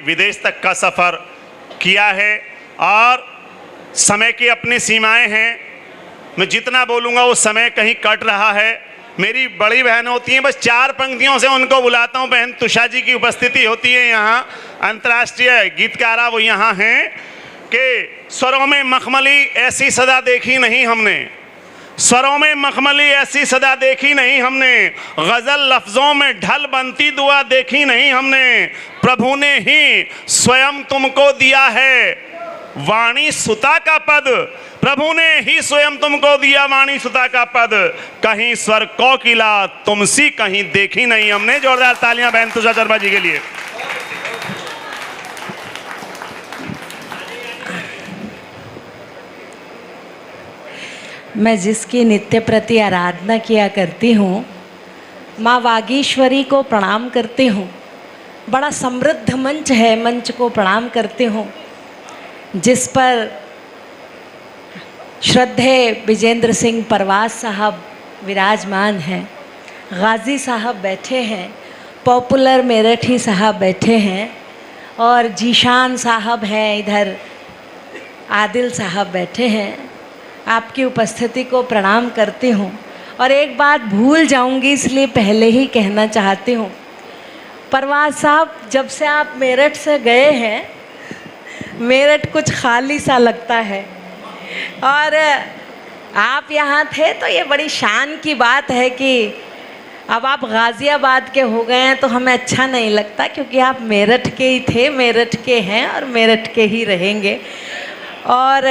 विदेश तक का सफ़र किया है और समय की अपनी सीमाएं हैं। मैं जितना बोलूँगा वो समय कहीं कट रहा है। मेरी बड़ी बहन होती हैं, बस 4 पंक्तियों से उनको बुलाता हूँ। बहन तुषा जी की उपस्थिति होती है यहाँ, अंतर्राष्ट्रीय गीतकारा वो यहाँ हैं कि स्वरों में मखमली ऐसी सदा देखी नहीं हमने, स्वरों में मखमली ऐसी सदा देखी नहीं हमने, गज़ल लफ्ज़ों में ढल बनती दुआ देखी नहीं हमने। प्रभु ने ही स्वयं तुमको दिया है वाणी सुता का पद, प्रभु ने ही स्वयं तुमको दिया वाणी सुता का पद, कहीं स्वर कोकिला तुमसी कहीं देखी नहीं हमने। जोरदार तालियां बहन तुषा शर्मा जी के लिए। मैं जिसकी नित्य प्रति आराधना किया करती हूँ, माँ वागीश्वरी को प्रणाम करती हूँ। बड़ा समृद्ध मंच है, मंच को प्रणाम करती हूँ जिस पर श्रद्धेय विजेंद्र सिंह परवास साहब विराजमान हैं, गाजी साहब बैठे हैं, पॉपुलर मेरठी साहब बैठे हैं और जीशान साहब हैं, इधर आदिल साहब बैठे हैं। आपकी उपस्थिति को प्रणाम करती हूँ और एक बात भूल जाऊँगी इसलिए पहले ही कहना चाहती हूँ। परवास साहब, जब से आप मेरठ से गए हैं, मेरठ कुछ खाली सा लगता है और आप यहाँ थे तो ये बड़ी शान की बात है कि अब आप गाज़ियाबाद के हो गए हैं तो हमें अच्छा नहीं लगता, क्योंकि आप मेरठ के ही थे, मेरठ के हैं और मेरठ के ही रहेंगे। और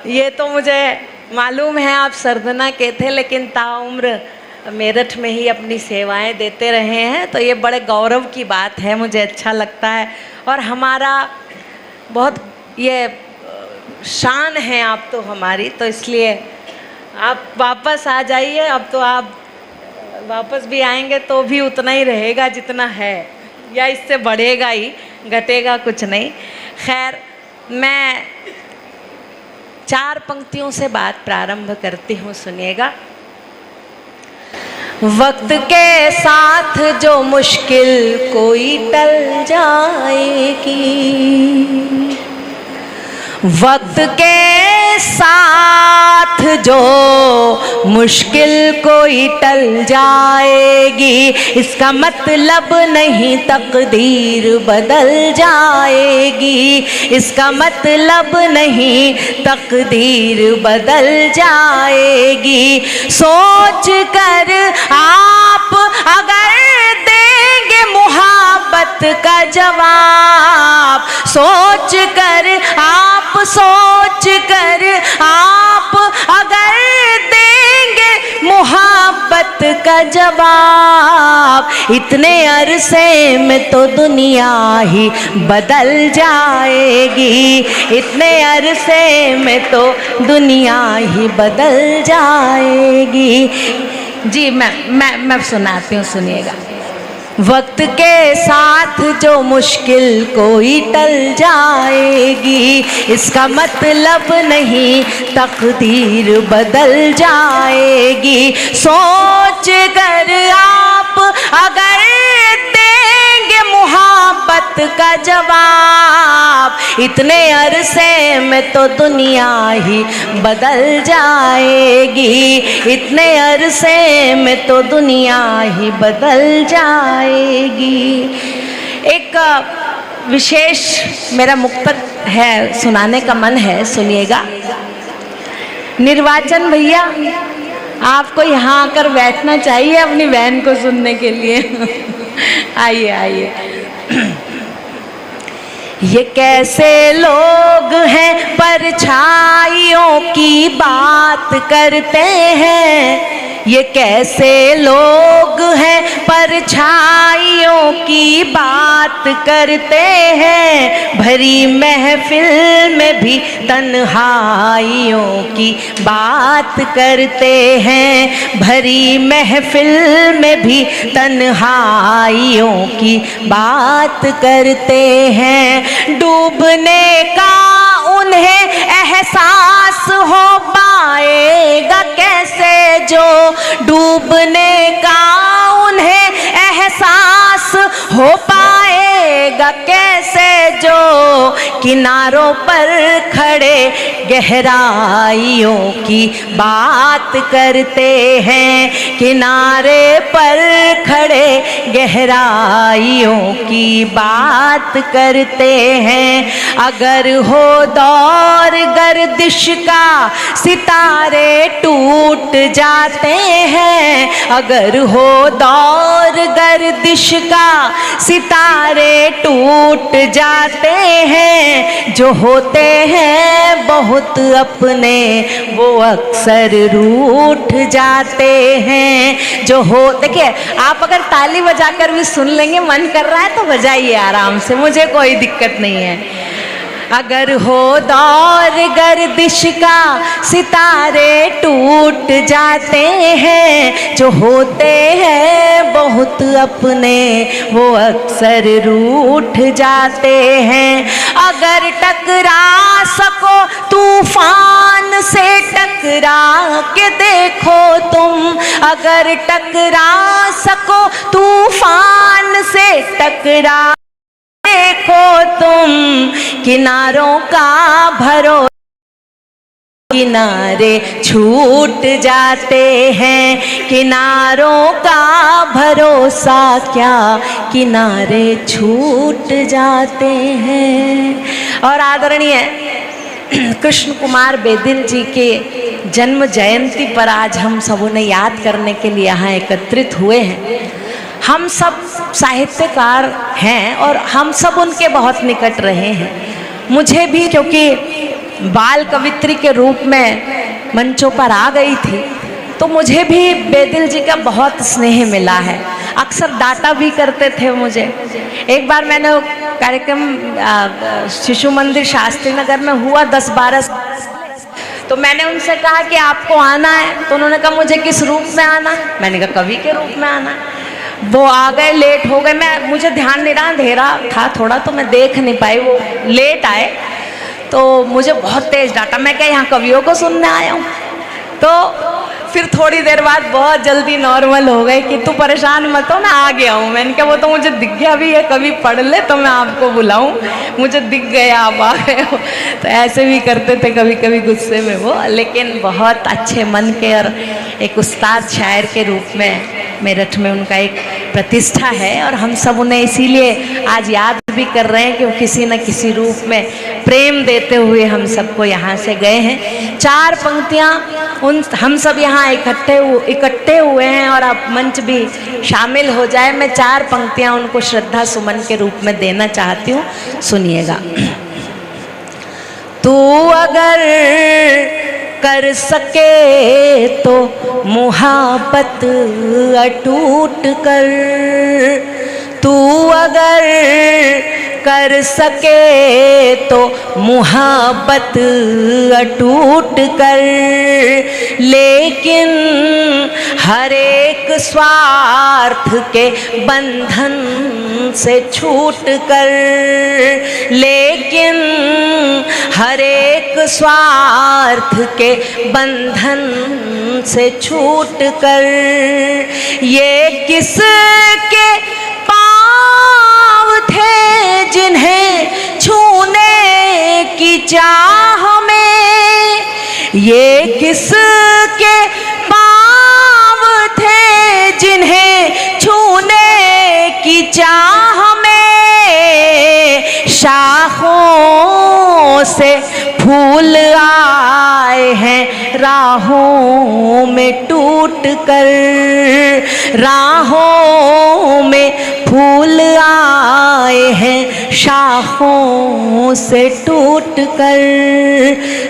ये तो मुझे मालूम है आप सरदना के थे, लेकिन ताउम्र मेरठ में ही अपनी सेवाएं देते रहे हैं, तो ये बड़े गौरव की बात है, मुझे अच्छा लगता है। और हमारा बहुत ये शान है आप तो हमारी, तो इसलिए आप वापस आ जाइए। अब तो आप वापस भी आएंगे तो भी उतना ही रहेगा जितना है, या इससे बढ़ेगा ही, घटेगा कुछ नहीं। खैर, मैं 4 पंक्तियों से बात प्रारंभ करती हूँ, सुनिएगा। वक्त के साथ जो मुश्किल कोई टल जाएगी, वक्त के साथ जो मुश्किल कोई टल जाएगी, इसका मतलब नहीं तकदीर बदल जाएगी, इसका मतलब नहीं तकदीर बदल जाएगी। सोच कर आप अगर देंगे मुहब्बत का जवाब, सोच कर आप अगर देंगे मुहब्बत का जवाब, इतने अरसे में तो दुनिया ही बदल जाएगी, इतने अरसे में तो दुनिया ही बदल जाएगी। जी मैं सुनाती हूँ, सुनिएगा। वक्त के साथ जो मुश्किल कोई टल जाएगी, इसका मतलब नहीं तकदीर बदल जाएगी। सोच कर आप अगर देंगे मुहब्बत का जवाब, इतने अरसे में तो दुनिया ही बदल जाएगी, इतने अरसे में तो दुनिया ही बदल जाएगी। एक विशेष मेरा मुक्तक है, सुनाने का मन है, सुनिएगा। निर्वाचन भैया, आपको यहाँ आकर बैठना चाहिए अपनी बहन को सुनने के लिए। आइए आइए। ये कैसे लोग हैं परछाइयों की बात करते हैं, ये कैसे लोग हैं परछाइयों की बात करते हैं, भरी महफिल में भी तन्हाइयों की बात करते हैं, भरी महफिल में भी तन्हाइयों की बात करते हैं। डूबने का उन्हें एहसास हो पाएगा कैसे, जो डूबने का उन्हें किनारों पर खड़े गहराइयों की बात करते हैं, किनारे पर खड़े गहराइयों की बात करते हैं। अगर हो दौर गर्दिश का सितारे टूट जाते हैं, अगर हो दौर गर्दिश का सितारे टूट जाते हैं। जो होते हैं बहुत अपने वो अक्सर रूठ जाते हैं। जो हो देखिए, आप अगर ताली बजाकर भी सुन लेंगे, मन कर रहा है तो बजाइए आराम से, मुझे कोई दिक्कत नहीं है। अगर हो दौर गर्दिश का सितारे टूट जाते हैं, जो होते हैं बहुत अपने वो अक्सर रूठ जाते हैं। अगर टकरा सको तूफान से टकरा के देखो तुम, अगर टकरा सको तूफान से टकरा देखो तुम, किनारों का भरोसा किनारे छूट जाते हैं, किनारों का भरोसा क्या किनारे छूट जाते हैं। और आदरणीय कृष्ण कुमार बेदिल जी के जन्म जयंती पर आज हम सब उन्हें याद करने के लिए यहाँ एकत्रित हुए हैं। हम सब साहित्यकार हैं और हम सब उनके बहुत निकट रहे हैं। मुझे भी, क्योंकि बाल कवित्री के रूप में मंचों पर आ गई थी, तो मुझे भी बेदिल जी का बहुत स्नेह मिला है। अक्सर डांटा भी करते थे मुझे। एक बार मैंने कार्यक्रम शिशु मंदिर शास्त्री नगर में हुआ 10-12, तो मैंने उनसे कहा कि आपको आना है, तो उन्होंने कहा मुझे किस रूप में आना है। मैंने कहा कवि के रूप में आना है। वो आ गए, लेट हो गए, मुझे ध्यान नहीं रहा, अंधेरा था थोड़ा, तो मैं देख नहीं पाई। वो लेट आए तो मुझे बहुत तेज डांटा। मैं क्या यहाँ कवियों को सुनने आया हूँ? तो फिर थोड़ी देर बाद बहुत जल्दी नॉर्मल हो गए कि तू परेशान मत हो, मैं आ गया हूँ। मैंने कहा वो तो मुझे दिख गया भी है, कभी पढ़ ले तो मैं आपको बुलाऊँ, मुझे दिख गया आप आ गए हो। तो ऐसे भी करते थे कभी कभी गुस्से में वो, लेकिन बहुत अच्छे मन के और एक उस्ताद शायर के रूप में मेरठ में उनका एक प्रतिष्ठा है। और हम सब उन्हें इसीलिए आज याद भी कर रहे हैं कि वो किसी न किसी रूप में प्रेम देते हुए हम सबको यहाँ से गए हैं। 4 पंक्तियाँ उन हम सब यहाँ इकट्ठे हुए हैं और आप मंच भी शामिल हो जाए। मैं 4 पंक्तियाँ उनको श्रद्धा सुमन के रूप में देना चाहती हूँ, सुनिएगा। तू अगर कर सके तो मुहाबत अटूट कर, तू अगर कर सके तो मुहाबत अटूट कर, लेकिन हर एक स्वार्थ के बंधन से छूट कर, लेकिन हर एक स्वार्थ के बंधन से छूट कर। ये किसके पाँव थे जिन्हें छूने की चाह में, ये किसके पाँव थे जिन्हें छूने की चाह में, शाखों से फूल आए हैं राहों में टूट कर, राहों में फूल आए हैं शाखों से टूट कर,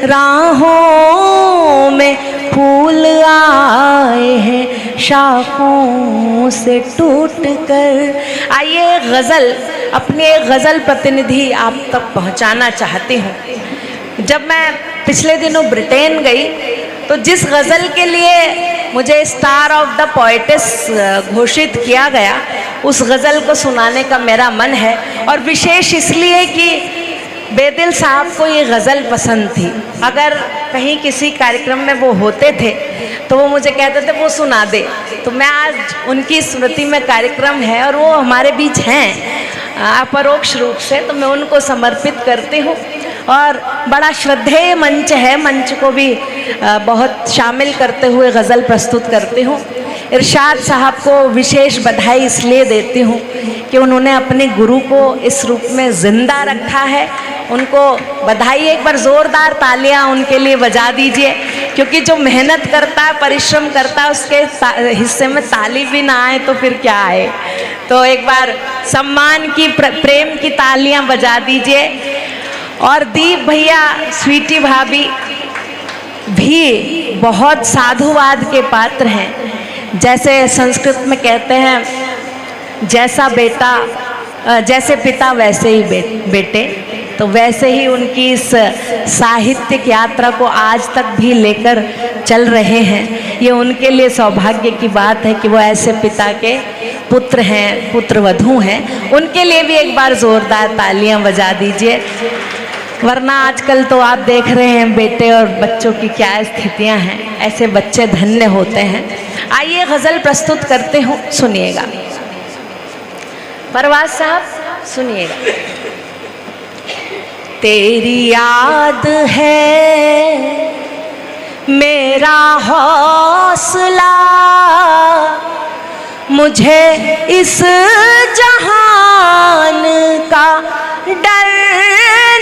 राहों में फूल आए हैं शाखों से टूट कर। आइए गज़ल, अपनी एक गज़ल प्रतिनिधि आप तक पहुंचाना चाहती हूँ। जब मैं पिछले दिनों ब्रिटेन गई तो जिस गज़ल के लिए मुझे स्टार ऑफ द पोएटिस घोषित किया गया, उस गज़ल को सुनाने का मेरा मन है। और विशेष इसलिए कि बेदिल साहब को ये गज़ल पसंद थी। अगर कहीं किसी कार्यक्रम में वो होते थे तो वो मुझे कहते थे वो सुना दे। तो मैं आज उनकी स्मृति में कार्यक्रम है और वो हमारे बीच हैं। अपरोक्ष रूप से, तो मैं उनको समर्पित करती हूँ। और बड़ा श्रद्धेय मंच है, मंच को भी बहुत शामिल करते हुए गज़ल प्रस्तुत करती हूँ। इरशाद साहब को विशेष बधाई इसलिए देती हूँ कि उन्होंने अपने गुरु को इस रूप में ज़िंदा रखा है। उनको बधाई, एक बार ज़ोरदार तालियां उनके लिए बजा दीजिए, क्योंकि जो मेहनत करता है, परिश्रम करता है, उसके हिस्से में ताली भी ना आए तो फिर क्या आए। तो एक बार सम्मान की, प्रेम की तालियां बजा दीजिए। और दीप भैया, स्वीटी भाभी भी बहुत साधुवाद के पात्र हैं। जैसे संस्कृत में कहते हैं, जैसा बेटा, जैसे पिता वैसे ही बेटे, तो वैसे ही उनकी इस साहित्यिक यात्रा को आज तक भी लेकर चल रहे हैं। ये उनके लिए सौभाग्य की बात है कि वो ऐसे पिता के पुत्र हैं, पुत्रवधू हैं। उनके लिए भी एक बार ज़ोरदार तालियां बजा दीजिए। वरना आजकल तो आप देख रहे हैं बेटे और बच्चों की क्या स्थितियां हैं। ऐसे बच्चे धन्य होते हैं। आइए गज़ल प्रस्तुत करते हूँ, सुनिएगा। परवाज़ साहब सुनिएगा। तेरी याद है मेरा हौसला, मुझे इस जहान का डर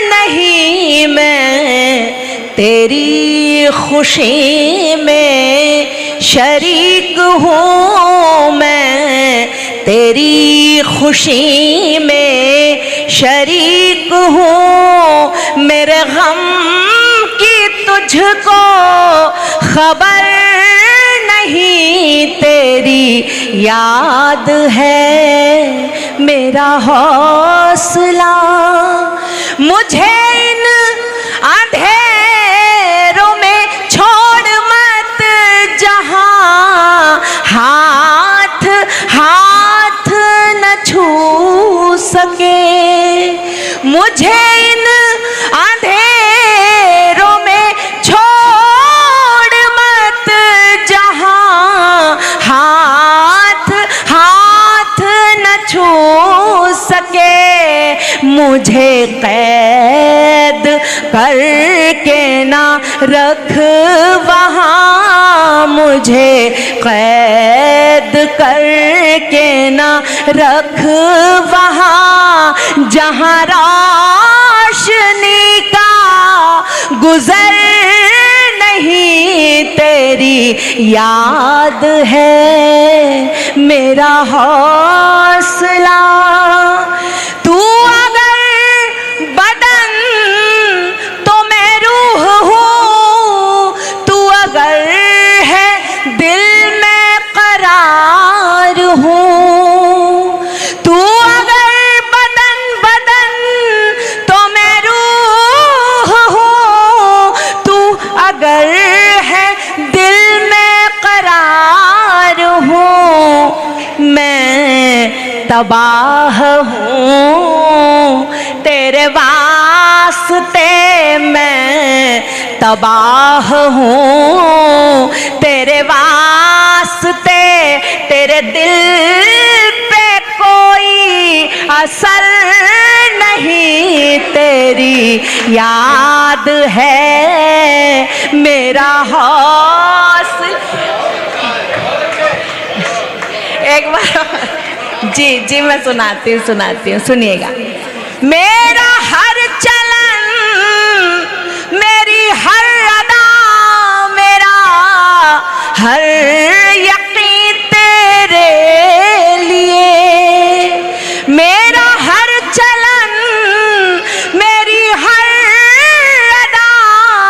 नहीं, मैं तेरी खुशी में शरीक हूँ, मैं तेरी खुशी में शरीक हूँ। मेरे गम की तुझको खबर नहीं, तेरी याद है मेरा हौसला। मुझे इन अंधेरों में छोड़ मत जहाँ हाथ हाथ न छू सके। मुझे इन अंधेरों में छोड़ मत जहाँ हाथ हाथ न छू सके। मुझे कैद करके ना रख वहाँ, मुझे कैद करके ना रख वहाँ, जहाँ रोशनी का गुजर नहीं, तेरी याद है मेरा हौसला। तू अगर बदन तो मैं रूह हूँ, तू अगर है दिल में करार हूँ। तू अगर बदन तो मैं रूह हूँ, तू अगर है दिल में करार हूँ। मैं तबाह हूँ तेरे वास्ते, मैं तबाह हूँ तेरे वास्ते। तेरे दिल पे कोई असर नहीं, तेरी याद है मेरा हौसला। एक बार जी मैं सुनाती हूँ, सुनिएगा। मेरा हर चलन, मेरी हर अदा, मेरा हर यकीन तेरे लिए। मेरा हर चलन, मेरी हर अदा,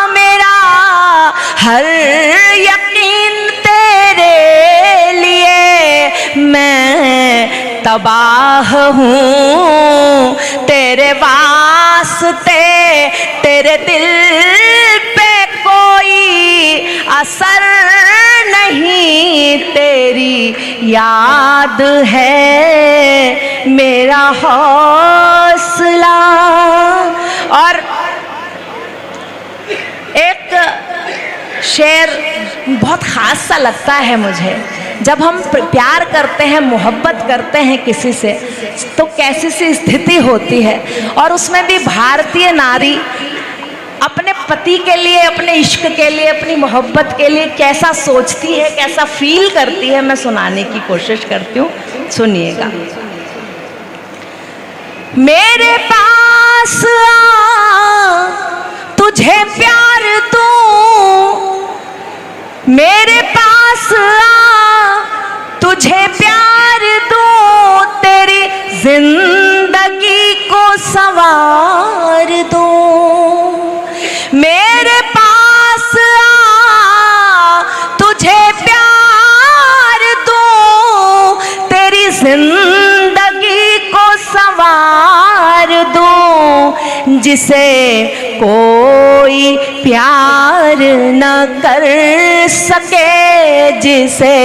मेरा हर यकीन तेरे लिए। मैं तबाह हूँ तेरे वास्ते, तेरे दिल पे कोई असर नहीं, तेरी याद है मेरा हौसला। और एक शेर बहुत खास सा लगता है मुझे। जब हम प्यार करते हैं, मोहब्बत करते हैं किसी से, तो कैसी सी स्थिति होती है। और उसमें भी भारतीय नारी अपने पति के लिए, अपने इश्क के लिए, अपनी मोहब्बत के लिए कैसा सोचती है, कैसा फील करती है, मैं सुनाने की कोशिश करती हूँ, सुनिएगा। मेरे पास आ, तुझे प्यार दूं, मेरे पास आ, तुझे प्यार दूं, तेरी जिंदगी को संवार दूं। मेरे पास आ, तुझे प्यार दूं, तेरी जिंदगी को संवार दूं। जिसे कोई प्यार न कर सके, जिसे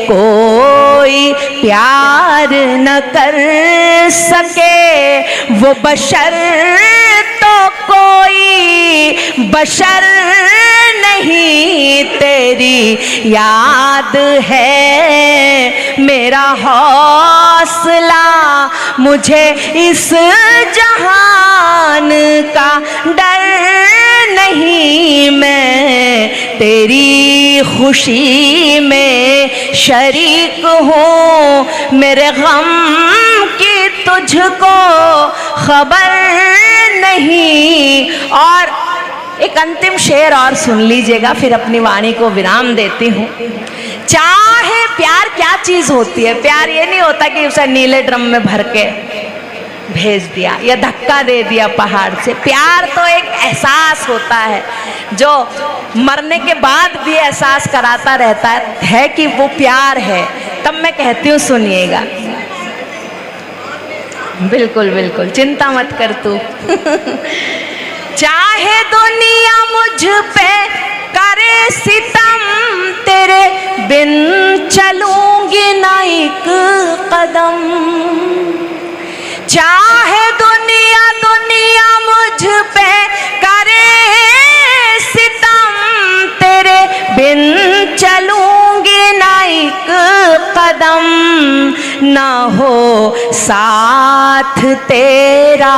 कोई प्यार न कर सके, वो बशर तो कोई बशर नहीं, तेरी याद है मेरा हौसला, मुझे इस जहान का डर नहीं। मैं तेरी खुशी में शरीक हूँ, मेरे गम की तुझको खबर नहीं। और एक अंतिम शेर और सुन लीजिएगा, फिर अपनी वाणी को विराम देती हूँ। चाहे प्यार क्या चीज होती है, प्यार ये नहीं होता कि उसे नीले ड्रम में भर के भेज दिया या धक्का दे दिया पहाड़ से। प्यार तो एक एहसास होता है जो मरने के बाद भी एहसास कराता रहता है कि वो प्यार है। तब मैं कहती हूँ, सुनिएगा। बिल्कुल बिल्कुल, चिंता मत कर तू। चाहे दुनिया मुझ पे करे सितम, तेरे बिन चलूंगी ना एक कदम। चाहे दुनिया मुझ पे करे सितम, तेरे बिन चलूंगी ना एक कदम। ना हो साथ तेरा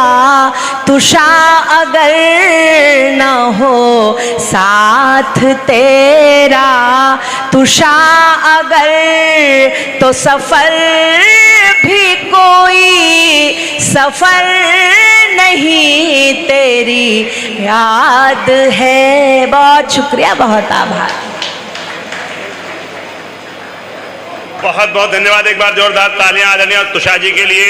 तुषा अगर, ना हो साथ तेरा तुषा अगर, तो सफर भी कोई सफर नहीं, तेरी याद है। बहुत शुक्रिया, बहुत आभार। बहुत बहुत धन्यवाद। एक बार जोरदार तालियां आदरणीय तुषा जी के लिए।